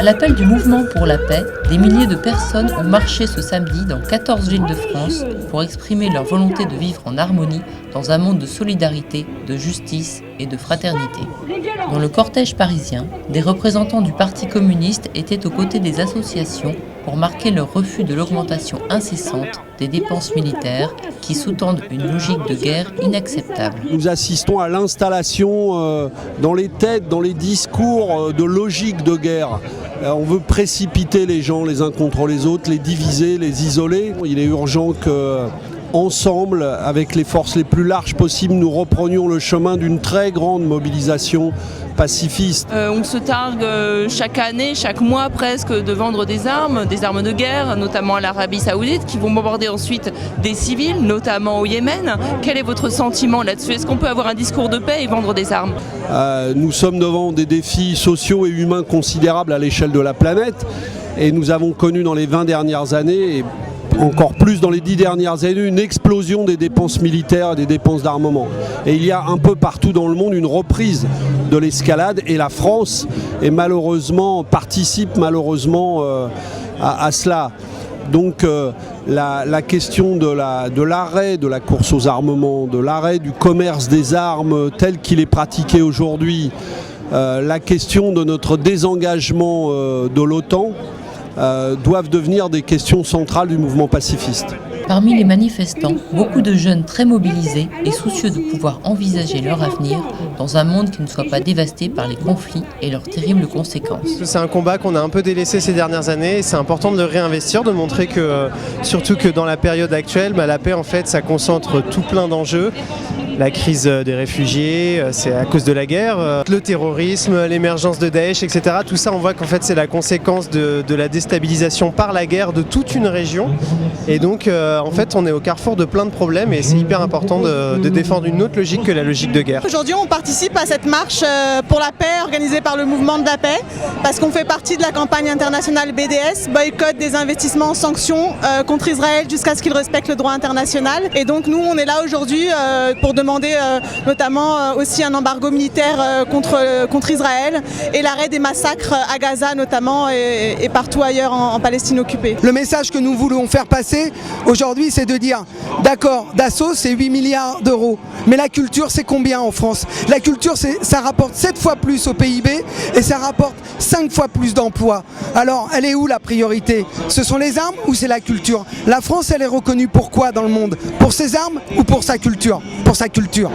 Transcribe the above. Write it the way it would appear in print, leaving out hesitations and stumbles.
l'appel du mouvement pour la paix, des milliers de personnes ont marché ce samedi dans 14 villes de France pour exprimer leur volonté de vivre en harmonie dans un monde de solidarité, de justice et de fraternité. Dans le cortège parisien, des représentants du Parti communiste étaient aux côtés des associations pour marquer leur refus de l'augmentation incessante des dépenses militaires qui sous-tendent une logique de guerre inacceptable. Nous assistons à l'installation dans les têtes, dans les discours de logique de guerre. On veut précipiter les gens les uns contre les autres, les diviser, les isoler. Il est urgent que ensemble, avec les forces les plus larges possibles, nous reprenions le chemin d'une très grande mobilisation pacifiste. On se targue chaque année, chaque mois presque, de vendre des armes de guerre, notamment à l'Arabie Saoudite, qui vont bombarder ensuite des civils, notamment au Yémen. Quel est votre sentiment là-dessus? Est-ce qu'on peut avoir un discours de paix et vendre des armes? Nous sommes devant des défis sociaux et humains considérables à l'échelle de la planète, et nous avons connu dans les 20 dernières années, et encore plus dans les 10 dernières années, une explosion des dépenses militaires et des dépenses d'armement. Et il y a un peu partout dans le monde une reprise de l'escalade, et la France participe malheureusement à cela. Donc la question de l'arrêt de la course aux armements, de l'arrêt du commerce des armes tel qu'il est pratiqué aujourd'hui, la question de notre désengagement de l'OTAN, doivent devenir des questions centrales du mouvement pacifiste. Parmi les manifestants, beaucoup de jeunes très mobilisés et soucieux de pouvoir envisager leur avenir dans un monde qui ne soit pas dévasté par les conflits et leurs terribles conséquences. C'est un combat qu'on a un peu délaissé ces dernières années, et c'est important de le réinvestir, de montrer que, surtout que dans la période actuelle, la paix en fait ça concentre tout plein d'enjeux. La crise des réfugiés, c'est à cause de la guerre, le terrorisme, l'émergence de Daesh, etc. Tout ça, on voit qu'en fait c'est la conséquence de la déstabilisation par la guerre de toute une région. Et donc en fait on est au carrefour de plein de problèmes, et c'est hyper important de défendre une autre logique que la logique de guerre. Aujourd'hui on participe à cette marche pour la paix organisée par le mouvement de la paix, parce qu'on fait partie de la campagne internationale BDS, boycott des investissements, sanctions contre Israël jusqu'à ce qu'il respecte le droit international. Et donc nous on est là aujourd'hui pour demander notamment aussi un embargo militaire contre Israël, et l'arrêt des massacres à Gaza notamment, et partout ailleurs en Palestine occupée. Le message que nous voulons faire passer aujourd'hui, c'est de dire d'accord, Dassault c'est 8 milliards d'euros, mais la culture c'est combien en France? La culture ça rapporte 7 fois plus au PIB, et ça rapporte 5 fois plus d'emplois. Alors elle est où la priorité? Ce sont les armes ou c'est la culture? La France elle est reconnue pour quoi dans le monde? Pour ses armes ou pour sa culture? Pour sa culture.